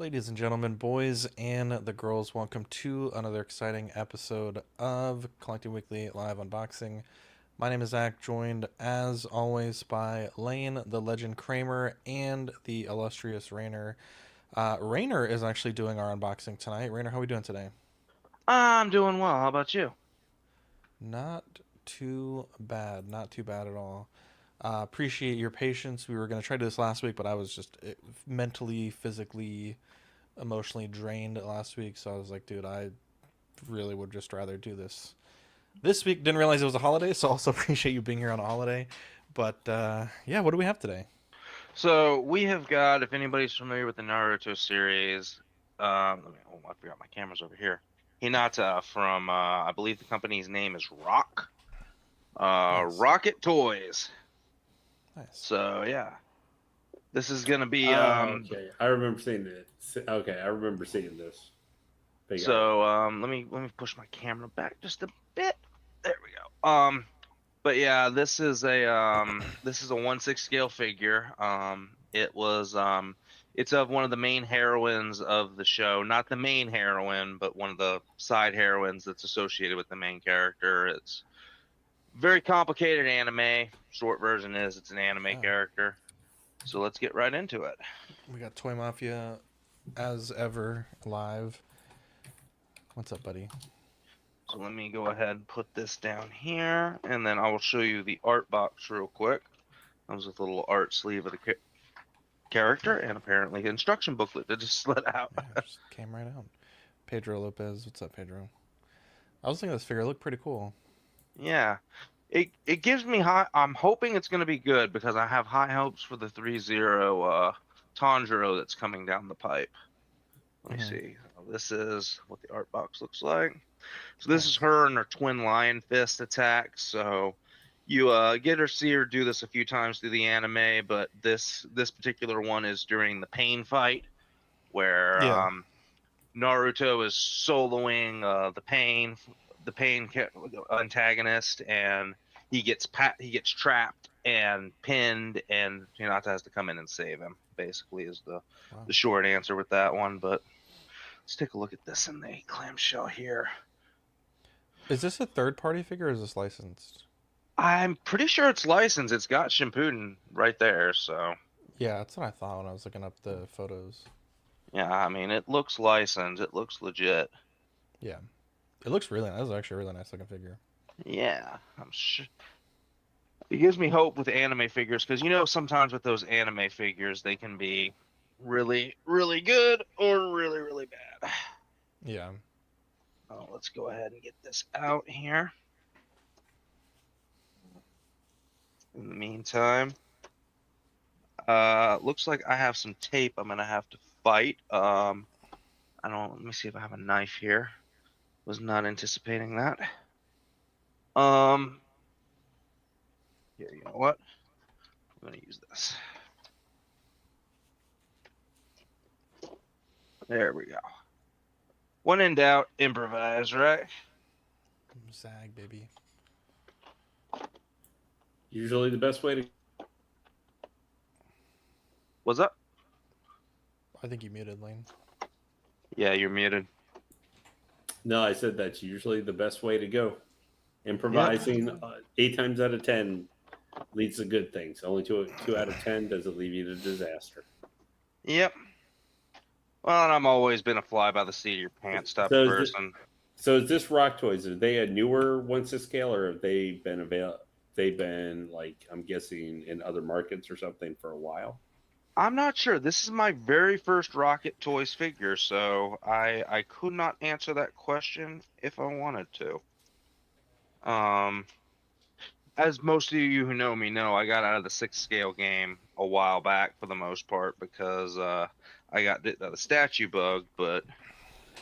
Ladies and gentlemen, boys and the girls, welcome to another exciting episode of Collecting Weekly Live Unboxing. My name is Zach, joined as always by Lane, the legend Kramer, and the illustrious Rainer. Rainer is actually doing our unboxing tonight. Rainer, how are we doing today? I'm doing well. How about you? Not too bad. Not too bad at all. Appreciate your patience. We were going to try to do this last week, but I was just mentally, physically, emotionally drained last week. So I was like, dude, I really would just rather do this week. Didn't realize it was a holiday, so also appreciate you being here on a holiday. But yeah, what do we have today? So we have got, if anybody's familiar with the Naruto series, I forgot my camera's over here. Hinata from, I believe the company's name is Nice, Rocket Toys. nice. So yeah, this is gonna be, Oh, okay. I remember seeing it. Okay, I remember seeing this big art. let me push my camera back just a bit. There we go. But yeah, this is a 1/6 scale figure. It's of one of the main heroines of the show, not the main heroine, but one of the side heroines that's associated with the main character. It's very complicated anime. Short version is it's an anime Oh, character. So let's get right into it. we got Toy Mafia as ever live. What's up, buddy? So let me go ahead and put this down here, and then I will show you the art box real quick. Comes with a little art sleeve of the character and apparently the instruction booklet that just slid out. Yeah, just came right out. Pedro Lopez, what's up, Pedro? I was thinking this figure looked pretty cool. Yeah. It gives me high. I'm hoping it's going to be good because I have high hopes for the 3-0 Tanjiro that's coming down the pipe. Let me Mm-hmm. see. This is what the art box looks like. So this is Nice. her and her twin lion fist attack. So you get her see her do this a few times through the anime, but this particular one is during the pain fight where Yeah. Naruto is soloing the pain antagonist, and he gets trapped and pinned, and Hinata has to come in and save him. Basically, is Wow. the short answer with that one. But let's take a look at this in the clamshell here. Is this a third party figure or is this licensed? I'm pretty sure it's licensed. It's got Shippuden right there, so Yeah, that's what I thought when I was looking up the photos. yeah. I mean, it looks licensed. It looks legit. Yeah. It looks really nice. This is actually a really nice looking figure. Yeah, I'm sure. It gives me hope with anime figures because sometimes with those anime figures they can be really really good or really really bad. Yeah. Oh, let's go ahead and get this out here. In the meantime, looks like I have some tape I'm gonna have to fight. I don't. Let me see if I have a knife here. Was not anticipating that. Um, Here, you know what? I'm gonna use this. There we go. When in doubt, improvise, right? Zag, baby. Usually the best way to. What's up? I think you muted, Lane. Yeah, you're muted. No, I said that's usually the best way to go. Yep. Improvising 8 times out of 10 leads to good things. Only two out of 10 does it leave you to disaster. Yep. Well, and I've always been a fly by the seat of your pants type of So person. is this Rock Toys? Are they a newer 1/6 scale, or have they been available? They've been like I'm guessing in other markets or something for a while. I'm not sure. This is my very first Rocket Toys figure, so I could not answer that question if I wanted to. Um, as most of you who know me know, I got out of the 6 scale game a while back for the most part because I got bit by the statue bug, but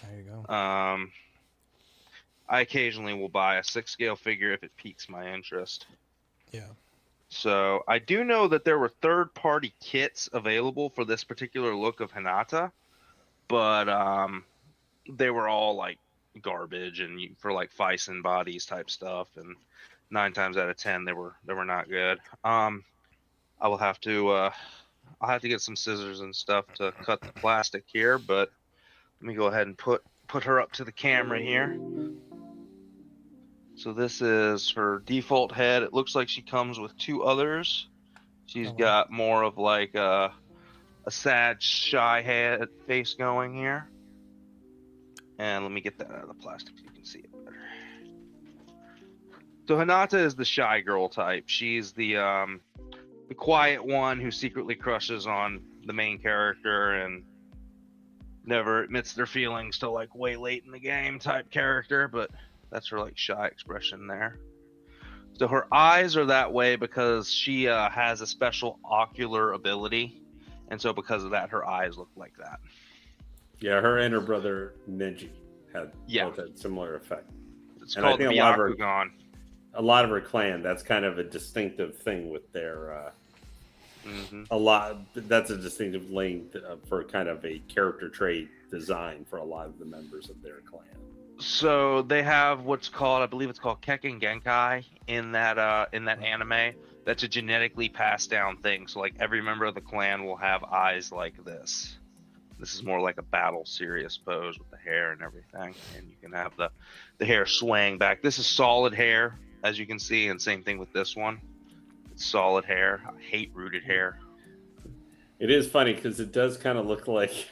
There you go. um, I occasionally will buy a 6 scale figure if it piques my interest. Yeah. So I do know that there were third-party kits available for this particular look of Hinata, but they were all like garbage and for like Fison bodies type stuff, and 9 times out of 10 they were not good. I will have to I'll have to get some scissors and stuff to cut the plastic here, but let me go ahead and put her up to the camera here. So this is her default head. It looks like she comes with 2 others. She's got more of like a sad, shy head face going here. And let me get that out of the plastic so you can see it better. So Hinata is the shy girl type. She's the quiet one who secretly crushes on the main character and never admits their feelings till like way late in the game type character, but that's her like shy expression there. So her eyes are that way because she has a special ocular ability, and so because of that, her eyes look like that. Yeah, her and her brother Neji Yeah. both had similar effect. It's And I called think Byakugan. a lot of her clan, that's kind of a distinctive thing with their that's a distinctive lane for kind of a character trait design for a lot of the members of their clan. So they have what's called, I believe it's called Kekken Genkai in that anime. That's a genetically passed down thing. So like every member of the clan will have eyes like this. This is more like a battle serious pose with the hair and everything, and you can have the hair swaying back. This is solid hair, as you can see, and same thing with this one. It's solid hair. I hate rooted hair. It is funny because it does kind of look like,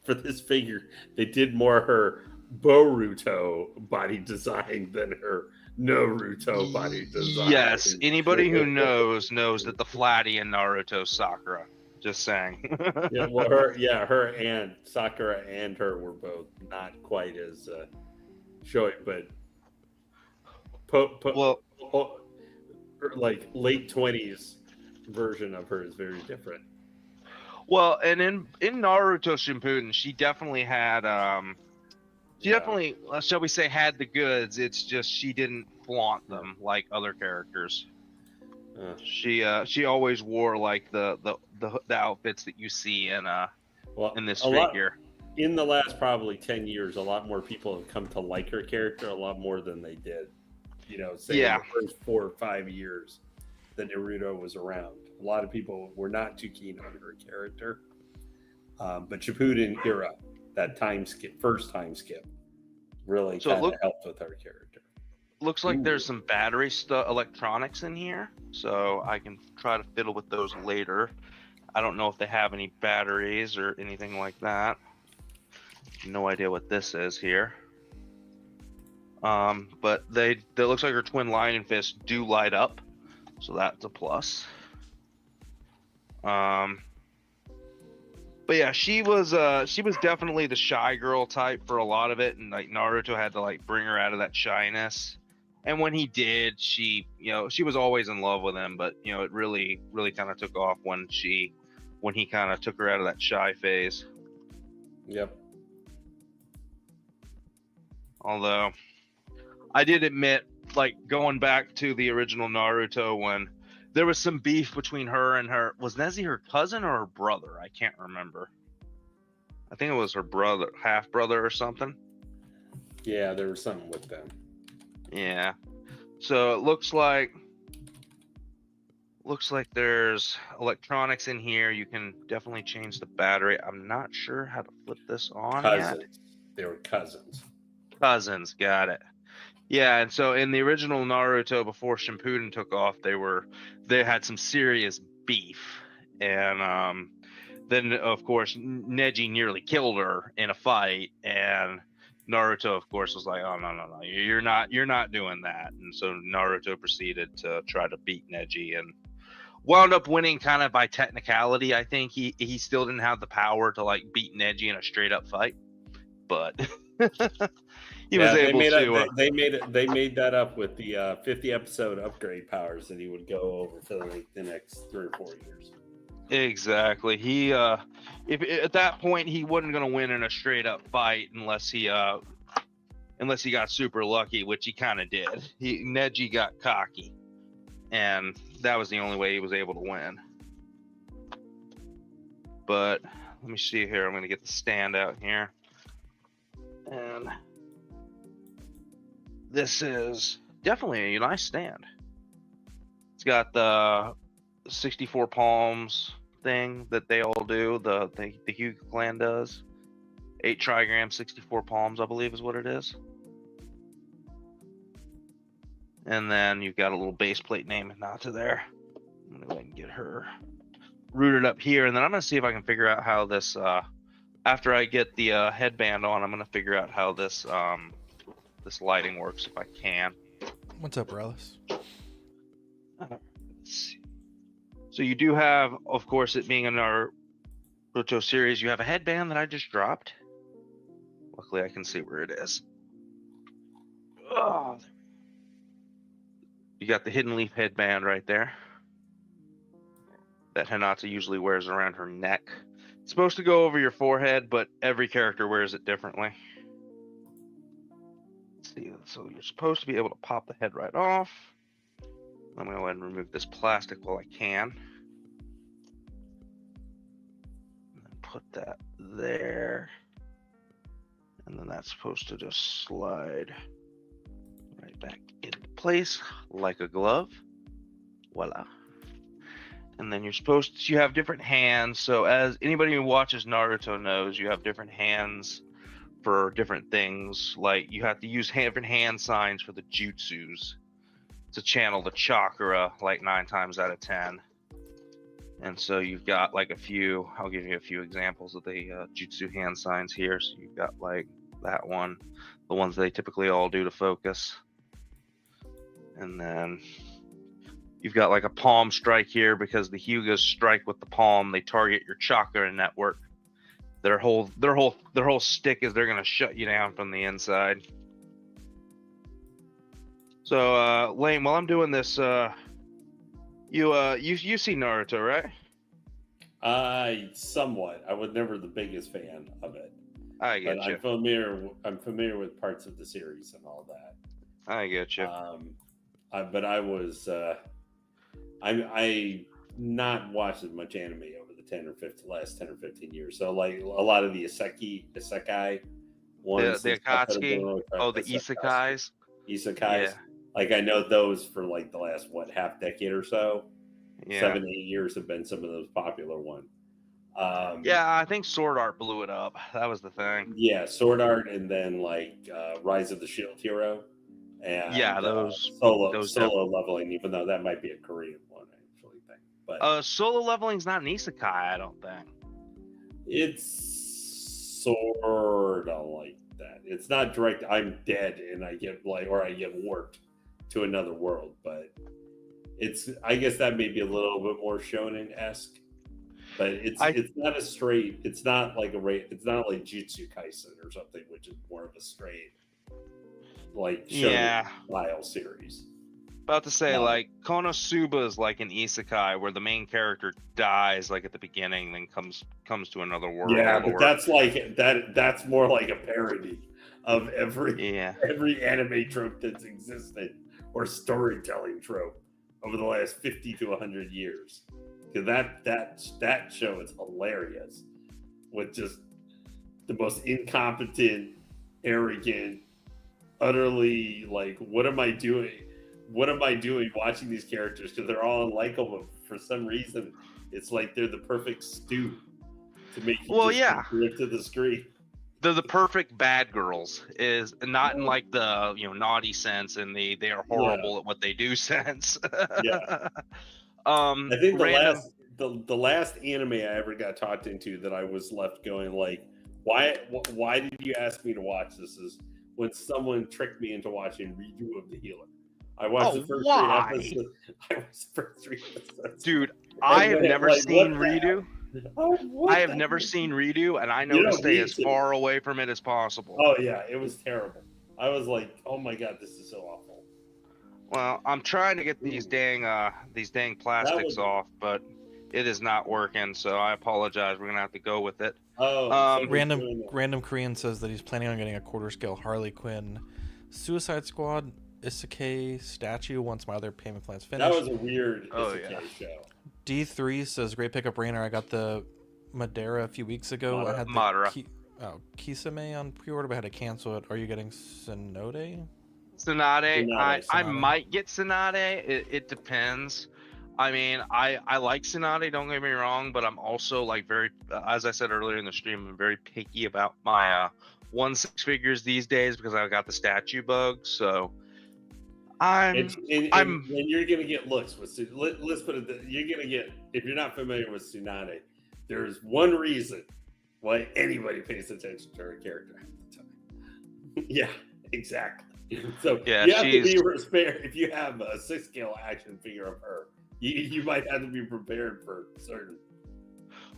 for this figure, they did more her Boruto body design than her Naruto body design. Yes, anybody who knows that the Flatty in Naruto Sakura. Just saying. Yeah, well, her and Sakura and her were both not quite as showy, but like late 20s version of her is very different. Well, and in Naruto Shippuden, she definitely had definitely, shall we say, had the goods. It's just she didn't flaunt them like other characters. She always wore like the outfits that you see in this figure. In the last probably 10 years, a lot more people have come to like her character a lot more than they did, say in the first 4 or 5 years that Naruto was around. A lot of people were not too keen on her character. But Shippuden era, that first time skip, really kind of helped with her character. Looks like there's some battery electronics in here, so I can try to fiddle with those later. I don't know if they have any batteries or anything like that. No idea what this is here. But they looks like her twin lion fists do light up, so that's a plus. But yeah, she was definitely the shy girl type for a lot of it, and like Naruto had to like bring her out of that shyness. And when he did, she was always in love with him, but it really kind of took off when he kind of took her out of that shy phase. Yep. Although I did admit, like going back to the original Naruto, when there was some beef between her and was Neji her cousin or her brother? I can't remember. I think it was her brother, half brother or something. Yeah, there was something with them. Yeah. So it looks like there's electronics in here. You can definitely change the battery. I'm not sure how to flip this on yet. They were cousins. Cousins, got it. Yeah, and so in the original Naruto, before Shippuden took off, they had some serious beef, and then of course Neji nearly killed her in a fight, and Naruto of course was like, oh no, you're not doing that, and so Naruto proceeded to try to beat Neji and wound up winning kind of by technicality. I think he still didn't have the power to like beat Neji in a straight up fight, but he was able to. They made that up with the 50 episode upgrade powers that he would go over for like the next 3 or 4 years. Exactly. He if at that point he wasn't going to win in a straight up fight unless he got super lucky, which he kind of did. Neji got cocky, and that was the only way he was able to win. But let me see here. I'm going to get the stand out here, and this is definitely a nice stand. It's got the 64 palms thing that they all do. The Hyuga clan does. 8 trigrams, 64 palms, I believe is what it is. And then you've got a little base plate name Hinata there. I'm gonna go ahead and get her rooted up here, and then I'm gonna see if I can figure out how this. After I get the headband on, I'm gonna figure out how this this lighting works if I can. What's up, Relish? Let's see. So you do have, of course, it being in our Naruto series, you have a headband that I just dropped. Luckily, I can see where it is. Oh, you got the hidden leaf headband right there that Hinata usually wears around her neck. It's supposed to go over your forehead, but every character wears it differently. Let's see. So you're supposed to be able to pop the head right off. I'm going to go ahead and remove this plastic while I can. And then put that there. And then that's supposed to just slide right back into place like a glove. Voila. And then you have different hands. So as anybody who watches Naruto knows, you have different hands for different things. Like you have to use different hand signs for the jutsus to channel the chakra, like 9 times out of 10. And so you've got like a few, I'll give you a few examples of the jutsu hand signs here. So you've got like that one, the ones they typically all do to focus. And then you've got like a palm strike here because the Hyugas strike with the palm. They target your chakra network. Their whole stick is they're gonna shut you down from the inside. So Lane, while I'm doing this, you see Naruto, right? Somewhat. I was never the biggest fan of it. I get but you. I'm familiar with parts of the series and all that. I get you. But I was I not watched as much anime over the last 10 or 15 years. So like a lot of the isekai ones, the Akatsuki, the isekais. Isekais. Yeah. Like I know those for like the last half decade or so. Yeah. 7-8 years have been some of those popular ones. Yeah, I think Sword Art blew it up. That was the thing. Yeah, Sword Art, and then like Rise of the Shield Hero, and yeah, those solo leveling. Even though that might be a Korean one, I actually think. But solo leveling's not an isekai, I don't think. It's sort of like that. It's not direct. I'm dead, and I get warped to another world, but it's. I guess that may be a little bit more shonen-esque. But it's not a straight. It's not like it's not like Jutsu Kaisen or something, which is more of a straight like shonen style series. About to say like Konosuba is like an isekai where the main character dies like at the beginning, then comes to another world. Yeah, but that's like that's more like a parody of every anime trope that's existed or storytelling trope over the last 50 to 100 years. That show is hilarious with just the most incompetent, arrogant, utterly like, what am I doing? What am I doing watching these characters? Because they're all unlikable. For some reason, it's like they're the perfect stew to make you lift to the screen. They're the perfect bad girls, is not in like the naughty sense and they are horrible at what they do sense. Yeah. I think the last anime I ever got talked into that I was left going like, why did you ask me to watch this? Is when someone tricked me into watching Redo of the Healer. I watched the first 3 episodes. Dude, I have never seen Redo. I have never seen Redo, and I know to stay as far away from it as possible. Oh yeah, it was terrible. I was like, oh my god, this is so awful. Well, I'm trying to get these dang plastics off, but it is not working. So I apologize. We're gonna have to go with it. Random Korean says that he's planning on getting a quarter scale Harley Quinn Suicide Squad isekai statue once my other payment plan's finished. That was a weird isekai show. D3 says great pickup, Rainer. I got the Madara a few weeks ago. I had the Madara. Kisame on pre-order, but I had to cancel it. Are you getting Tsunade? Tsunade. I might get Tsunade. It depends. I mean, I like Tsunade, don't get me wrong, but I'm also like very, as I said earlier in the stream, I'm very picky about my 1/6 figures these days because I've got the statue bug. So It's I'm and I'm you're gonna get looks with let's put it. You're gonna get if you're not familiar with Tsunade. There's one reason why anybody pays attention to her character half the time. Yeah, exactly. So yeah, you have to she's be prepared. If you have a 6 scale action figure of her, you might have to be prepared for certain.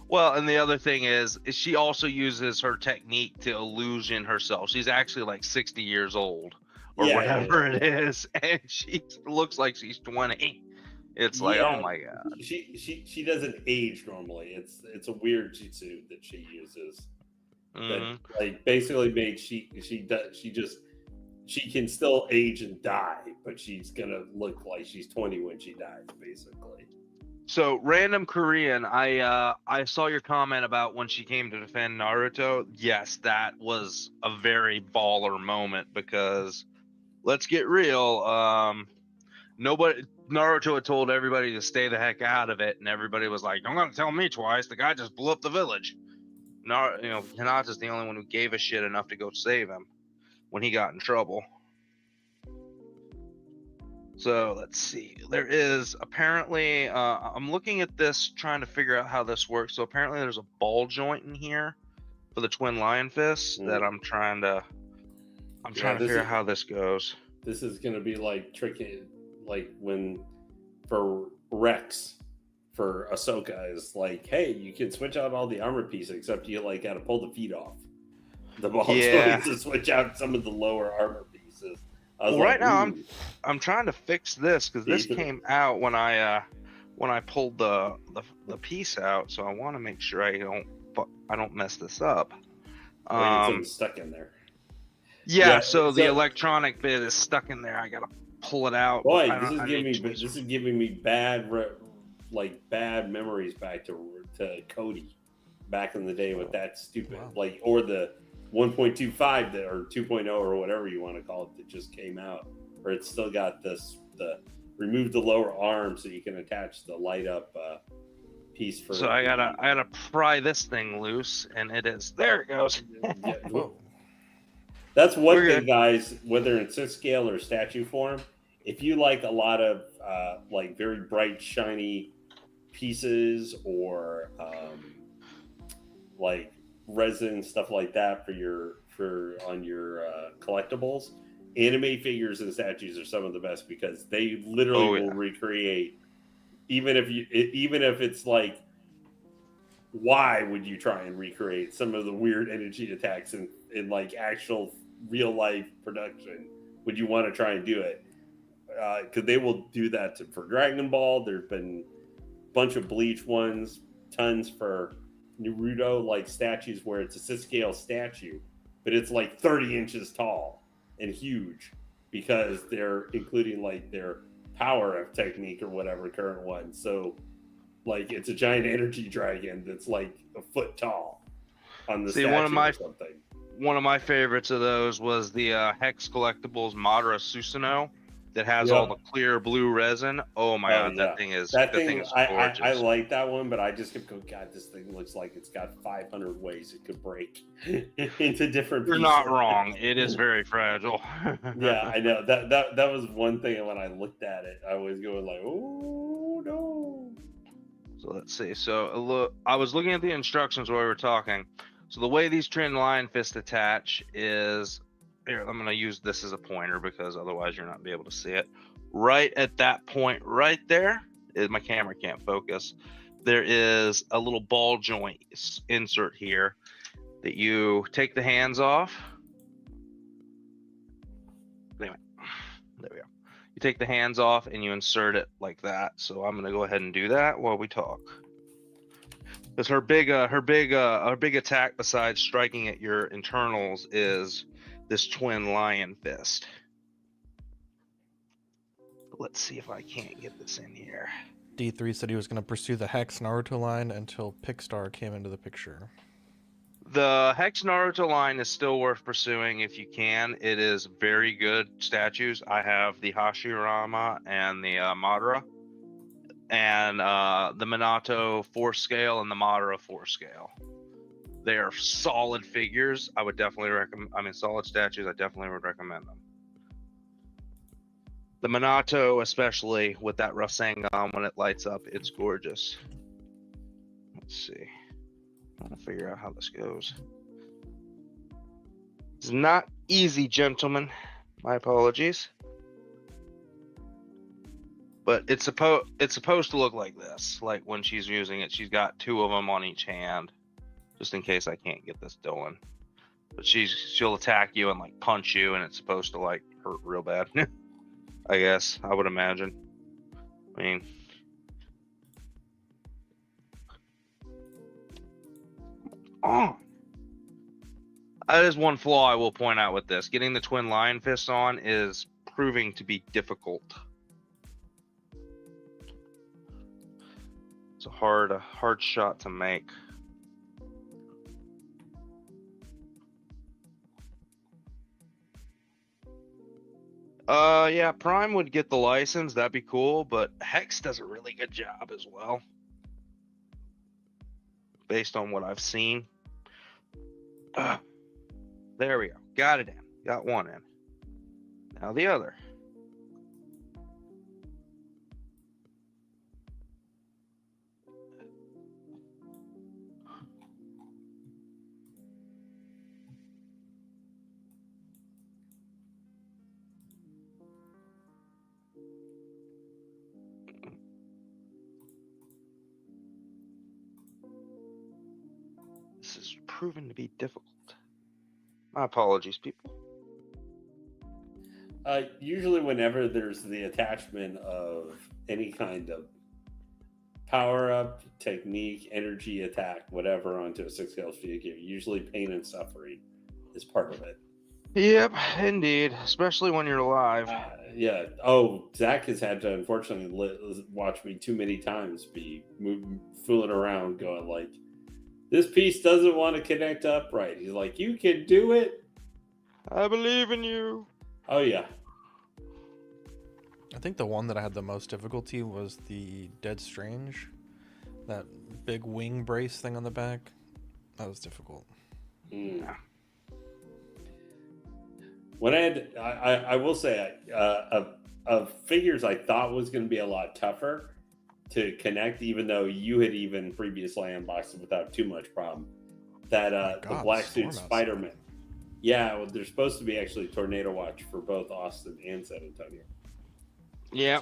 well, and the other thing is she also uses her technique to illusion herself. She's actually like 60 years old or whatever it is, and she looks like she's 20. It's like, oh Yeah, my god. she doesn't age normally. It's a weird jutsu that she uses that Mhm. like basically makes she can still age and die, but she's gonna look like she's 20 when she dies, basically. So, random Korean, I saw your comment about when she came to defend Naruto. Yes, that was a very baller moment because let's get real. Nobody Naruto had told everybody to stay the heck out of it, and everybody was like, "Don't gotta tell me twice. The guy just blew up the village." Hinata's the only one who gave a shit enough to go save him when he got in trouble. So let's see. There is apparently, I'm looking at this trying to figure out how this works. So apparently there's a ball joint in here for the twin lion fists that I'm trying to figure out how this goes. This is gonna be like tricky, like when for Rex for Ahsoka is like, hey, you can switch out all the armor pieces except you like got to pull the feet off the ball joints to switch out some of the lower armor pieces. Well, right now I'm trying to fix this because this came out when I pulled the piece out, so I want to make sure I don't mess this up. Something stuck in there. Yeah, so the electronic bit is stuck in there. I gotta pull it out. Boy, this is giving me bad memories back to Cody back in the day with that stupid or the 1.25 or 2.0 or whatever you want to call it that just came out, where it's still got the remove the lower arm so you can attach the light up piece for. So I gotta pry this thing loose, and it is there. It goes. Whoa. That's one thing, guys. Whether in 6 scale or statue form, if you like a lot of like very bright, shiny pieces or like resin stuff like that for your collectibles, anime figures and statues are some of the best because they literally will recreate. Even if it's like, why would you try and recreate some of the weird energy attacks in like actual real life production? Would you want to try and do it? Because they will do that for Dragon Ball. There's been a bunch of Bleach ones, tons for Naruto, like statues where it's a 6 scale statue, but it's like 30 inches tall and huge because they're including like their power of technique or whatever current one. So like it's a giant energy dragon that's like a foot tall on the statue or something. One of my favorites of those was the Hex Collectibles Madara Susanoo that has all the clear blue resin. Oh my god, that thing is gorgeous. I like that one, but I just kept going, God, this thing looks like it's got 500 ways it could break into different pieces. You're not wrong. It is very fragile. Yeah, I know. That was one thing when I looked at it, I was going like, oh no. So let's see. So I was looking at the instructions while we were talking. So the way these twin lion fists attach is, here, I'm going to use this as a pointer because otherwise you're not going to be able to see it. Right at that point right there, my camera can't focus, there is a little ball joint insert here that you take the hands off. Anyway, there we go. You take the hands off and you insert it like that. So I'm going to go ahead and do that while we talk. Because her big attack besides striking at your internals is this twin lion fist. Let's see if I can't get this in here. D3 said he was going to pursue the Hex Naruto line until Pickstar came into the picture. The Hex Naruto line is still worth pursuing if you can. It is very good statues. I have the Hashirama and the Madara. and the Minato 4 scale and the Madara 4 scale. They are solid figures. I would definitely recommend. I mean, solid statues. I definitely would recommend them. The Minato, especially with that Rasengan when it lights up, it's gorgeous. Let's see. I'm trying to figure out how this goes. It's not easy, gentlemen. My apologies. But it's supposed to look like this. Like when she's using it, she's got 2 of them on each hand, just in case I can't get this going. But she'll attack you and like punch you, and it's supposed to like hurt real bad. I guess I would imagine. I mean, that is one flaw I will point out with this. Getting the twin lion fists on is proving to be difficult. It's a hard shot to make. Yeah, Prime would get the license. That'd be cool, but Hex does a really good job as well, based on what I've seen. There we go. Got it in. Got one in. Now the other. This is proven to be difficult. My apologies, people. Usually whenever there's the attachment of any kind of power-up, technique, energy attack, whatever, onto a 6-scale figure, usually pain and suffering is part of it. Yep, indeed. Especially when you're alive. Yeah. Oh, Zach has had to, unfortunately, watch me too many times be fooling around going like, this piece doesn't want to connect upright. He's like, you can do it. I believe in you. Oh, yeah. I think the one that I had the most difficulty was the Dead Strange. That big wing brace thing on the back. That was difficult. Mm. When I will say, of figures I thought was going to be a lot tougher to connect, even though you had even previously unboxed it without too much problem. That the black suit Spider-Man. Yeah, well, there's supposed to be actually Tornado Watch for both Austin and San Antonio. Yeah.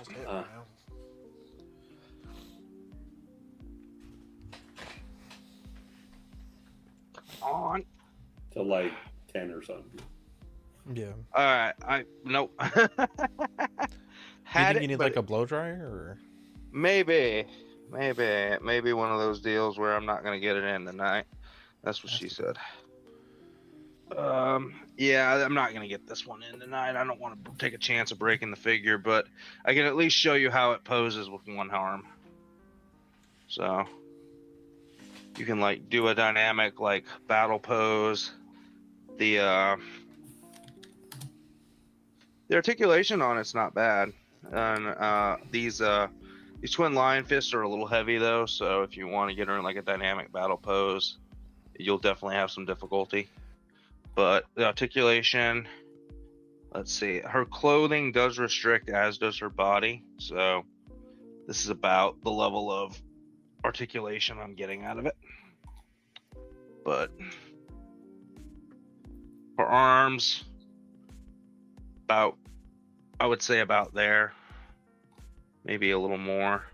On. To like 10 or something. Yeah. All right. Nope. Do you think you need like a blow dryer or? Maybe one of those deals where I'm not gonna get it in tonight. That's what she said. Yeah, I'm not gonna get this one in tonight. I don't want to take a chance of breaking the figure, but I can at least show you how it poses with one arm. So you can like do a dynamic like battle pose. The articulation on it's not bad, and these twin lion fists are a little heavy though, so if you want to get her in like a dynamic battle pose, you'll definitely have some difficulty. But the articulation, let's see, her clothing does restrict, as does her body, so this is about the level of articulation I'm getting out of it. But her arms, I would say about there, maybe a little more.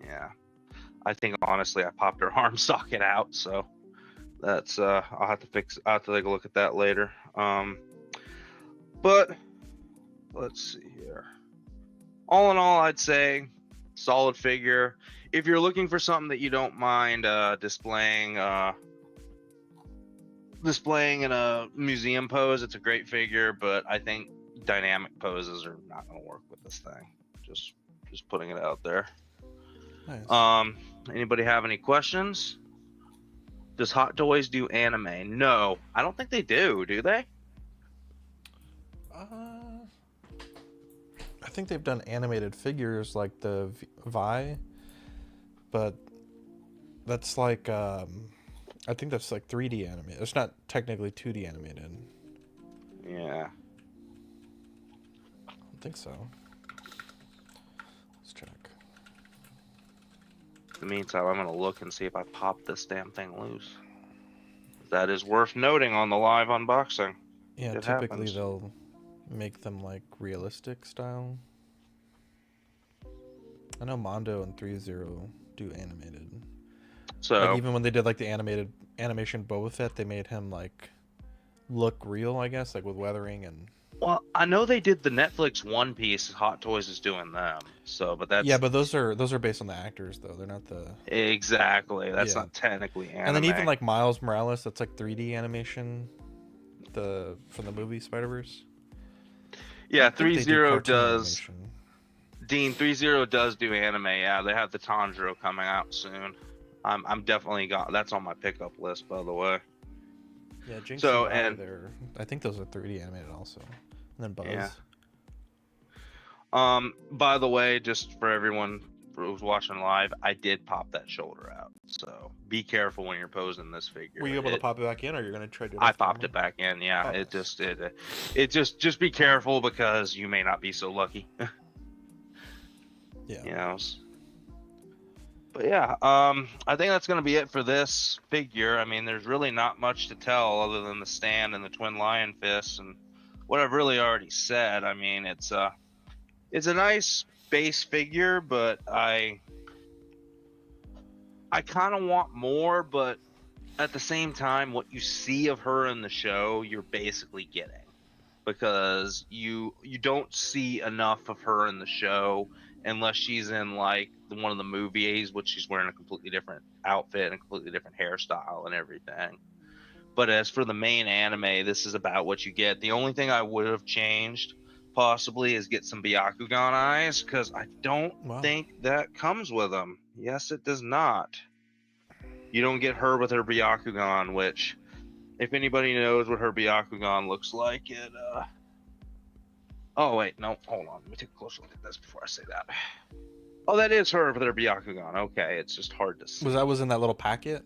Yeah, I think honestly I popped her arm socket out, so that's I'll have to take a look at that later. But let's see here. All in all, I'd say solid figure. If you're looking for something that you don't mind displaying in a museum pose, it's a great figure, but I think dynamic poses are not going to work with this thing. Just putting it out there. Nice. Anybody have any questions? Does Hot Toys do anime? No, I don't think they do. Do they? I think they've done animated figures like the Vi, but that's like I think that's like 3D animated. It's not technically 2D animated. Yeah. I don't think so. Let's check. In the meantime, I'm gonna look and see if I pop this damn thing loose. That is worth noting on the live unboxing. Yeah, It typically happens. they'll make them like realistic style. I know Mondo and 3-0 do animated. So Like even when they did like the animation Boba Fett, they made him like look real, I guess, like with weathering and. well, I know they did the Netflix One Piece. Hot Toys is doing them. So, but that's Yeah, but those are based on the actors though. They're not the. exactly. That's Yeah. not technically anime. And then even like Miles Morales, that's like 3D animation. From the movie Spider-Verse. yeah, I think they do 3-0 cartoon does. animation. Dean 3-0 does do anime. Yeah, they have the Tanjiro coming out soon. I'm definitely got that's on my pickup list, by the way. Yeah, Jinx So, and and I think those are 3D animated also. And then Buzz. Yeah. By the way, just for everyone who's watching live, I did pop that shoulder out. So be careful when you're posing this figure. Were you able to pop it back in, or you're gonna try to do it I off popped camera? it back in. Yeah, Oh, it nice. just be careful because you may not be so lucky. Yeah. You know. But yeah, I think that's gonna be it for this figure. I mean, there's really not much to tell other than the stand and the twin lion fists and what I've really already said. I mean, it's a nice base figure, but I kind of want more. But at the same time, what you see of her in the show, you're basically getting, because you don't see enough of her in the show unless she's in like one of the movies, which she's wearing a completely different outfit and a completely different hairstyle and everything. But as for the main anime, this is about what you get. The only thing I would have changed possibly is get some Byakugan eyes, because I don't Wow. think that comes with them. Yes, it does not. You don't get her with her Byakugan, which, if anybody knows what her Byakugan looks like, oh wait, no, hold on. Let me take a closer look at this before I say that. Oh, that is her with her Byakugan. Okay, it's just hard to see. Was in that little packet?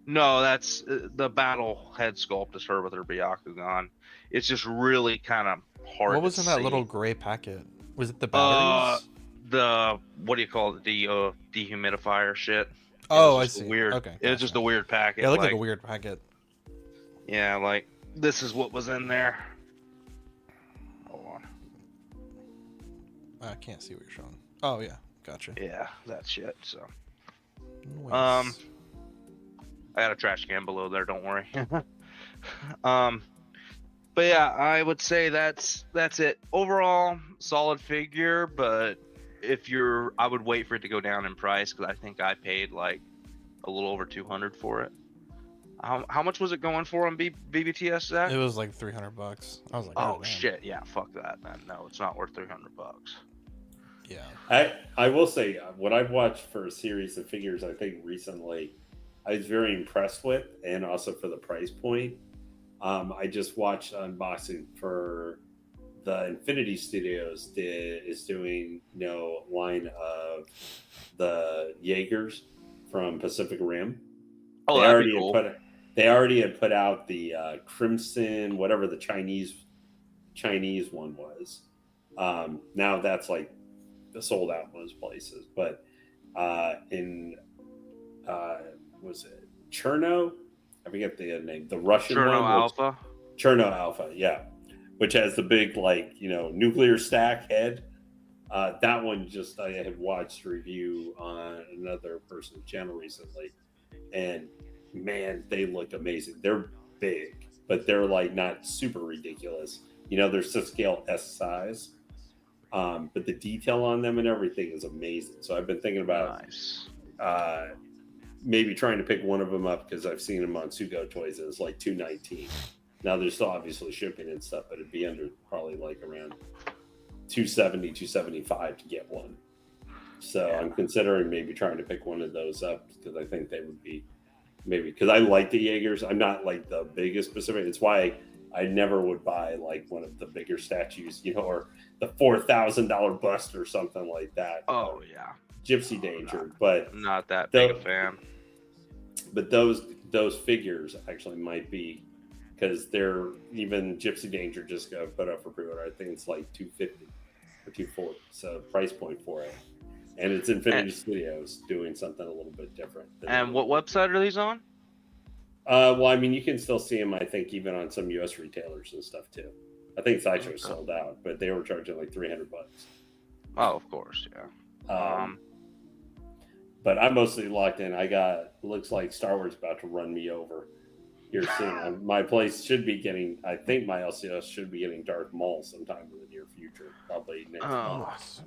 No, that's the battle head sculpt is her with her Byakugan. It's just really kind of hard. What was to in that see. little gray packet? Was it the batteries? The what do you call it? The dehumidifier shit. Oh, I see. Weird. Okay. It's just a weird packet. Yeah, it looked like a weird packet. Yeah, like this is what was in there. Hold on. I can't see what you're showing. Oh yeah, gotcha. Yeah, that shit. So. Nice. I got a trash can below there. Don't worry. But yeah, I would say that's it. Overall, solid figure, but I would wait for it to go down in price, because I think I paid like a little over $200 for it. How much was it going for on BBTS, Zach? It was like $300. I was like, oh shit, yeah, fuck that, man. No, it's not worth $300. Yeah. I will say what I've watched for a series of figures, I think recently, I was very impressed with, and also for the price point. I just watched unboxing for the Infinity Studios is doing line of the Jaegers from Pacific Rim. Oh, that'd be cool. They already had put out the Crimson, whatever the Chinese one was. Now that's like sold out in most places, but in was it Cherno? I forget the name. The Russian Cherno one. Alpha. Cherno Alpha, yeah, which has the big nuclear stack head. That one I had watched a review on another person's channel recently, and man, they look amazing. They're big, but they're like not super ridiculous. They're to scale S size. But the detail on them and everything is amazing. So I've been thinking about maybe trying to pick one of them up, because I've seen them on Sugo Toys and it's like $219. Now there's still obviously shipping and stuff, but it'd be under probably like around $270, $275 to get one. So yeah. I'm considering maybe trying to pick one of those up, because I think they would be because I like the Jaegers. I'm not like the biggest Pacific. It's why I never would buy like one of the bigger statues, or the $4,000 bust or something like that. Oh yeah, Gypsy Danger, but not that big a the, fan. but those figures actually might be, because they're, even Gypsy Danger just got put up for pre-order. I think it's like $250 or $240, so price point for it, and it's Infinity Studios doing something a little bit different. And what website are these on? Well, I mean, you can still see them, I think, even on some U.S. retailers and stuff too. I think Sideshow sold out, but they were charging like $300. Oh, of course, yeah. But I'm mostly locked in. Looks like Star Wars about to run me over here soon. My place should be getting, I think my LCS should be getting Darth Maul sometime in the near future, probably next month.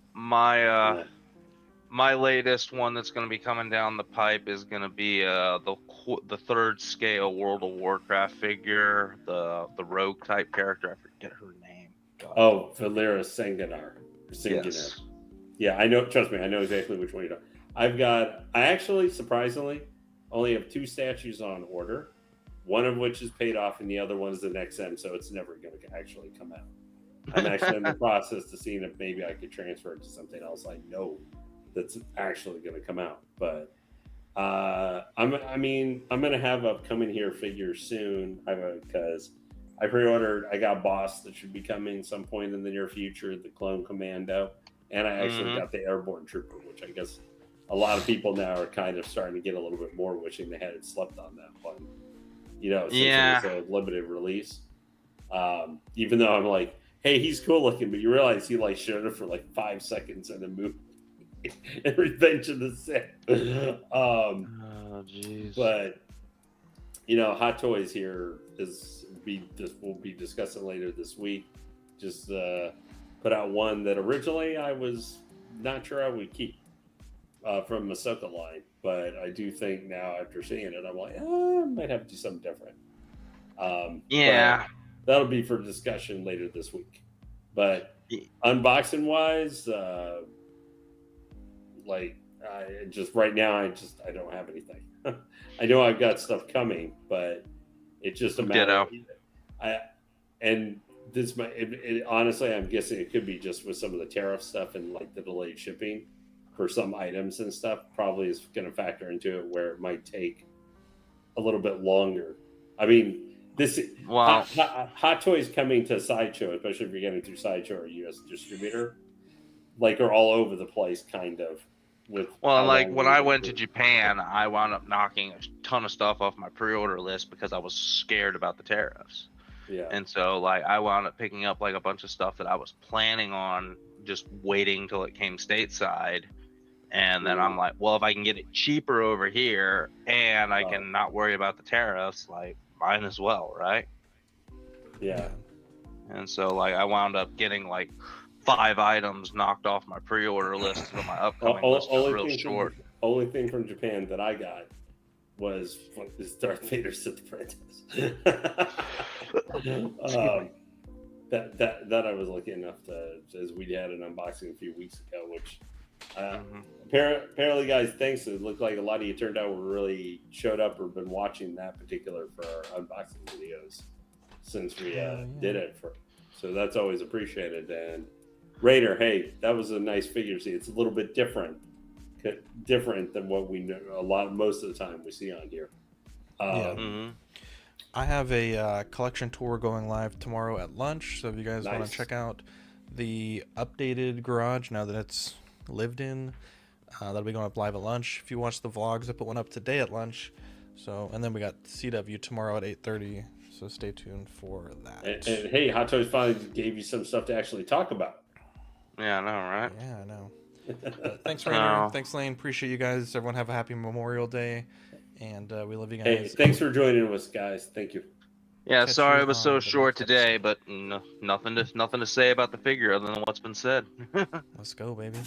My latest one that's going to be coming down the pipe is going to be the third scale World of Warcraft figure, the rogue type character. I forget her name. God. Oh, Valera Sanguinar. Yes. Yeah, I know. Trust me, I know exactly which one you're talking. I actually, surprisingly, only have 2 statues on order, one of which is paid off, and the other one is an XM, so it's never going to actually come out. I'm actually in the process to seeing if maybe I could transfer it to something else I know that's actually going to come out. But I'm going to have upcoming here figures soon, because I pre-ordered. I got Boss that should be coming some point in the near future, the Clone Commando, and I actually got the Airborne Trooper, which I guess a lot of people now are kind of starting to get a little bit more, wishing they hadn't slept on that one. Since it was a limited release. Even though I'm like, hey, he's cool looking, but you realize he like showed up for like 5 seconds in the movie. in Revenge of the Sith. Oh, jeez. But Hot Toys here we'll be discussing later this week. Just put out one that originally I was not sure I would keep from Ahsoka line, but I do think now after seeing it, I'm like, I might have to do something different. Yeah, that'll be for discussion later this week. But unboxing wise, just right now, I don't have anything. I know I've got stuff coming, but it's just a matter. Honestly, I'm guessing it could be just with some of the tariff stuff and like the delayed shipping for some items and stuff. Probably is going to factor into it, where it might take a little bit longer. I mean, Hot Toys coming to Sideshow, especially if you're getting through Sideshow or US distributor, are all over the place, kind of. When I went to Japan, I wound up knocking a ton of stuff off my pre-order list because I was scared about the tariffs. Yeah. And so I wound up picking up a bunch of stuff that I was planning on just waiting till it came stateside. And then I'm like, well, if I can get it cheaper over here and I can not worry about the tariffs, mine as well, right? Yeah. And so I wound up getting 5 items knocked off my pre-order list, so my upcoming list was real short. Only thing from Japan that I got was Darth Vader Sith Apprentice. that I was lucky enough to, as we had an unboxing a few weeks ago, which apparently, guys, thanks. It looked like a lot of you turned out were really showed up or been watching that particular for our unboxing videos since we did it. So that's always appreciated. And Raider, hey, that was a nice figure. See, it's a little bit different than what we know most of the time we see on here. I have a collection tour going live tomorrow at lunch, so if you guys want to check out the updated garage now that it's lived in, that'll be going up live at lunch. If you watch the vlogs, I put one up today at lunch. So, and then we got CW tomorrow at 8:30. So stay tuned for that. And hey, Hot Toys finally gave you some stuff to actually talk about. Yeah, I know, right? Yeah, I know. Thanks, Rainer. Thanks, Lane. Appreciate you guys. Everyone have a happy Memorial Day, and we love you guys. Hey, thanks for joining us, guys. Thank you. Yeah, sorry it was so short today, but nothing to say about the figure other than what's been said. Let's go, baby.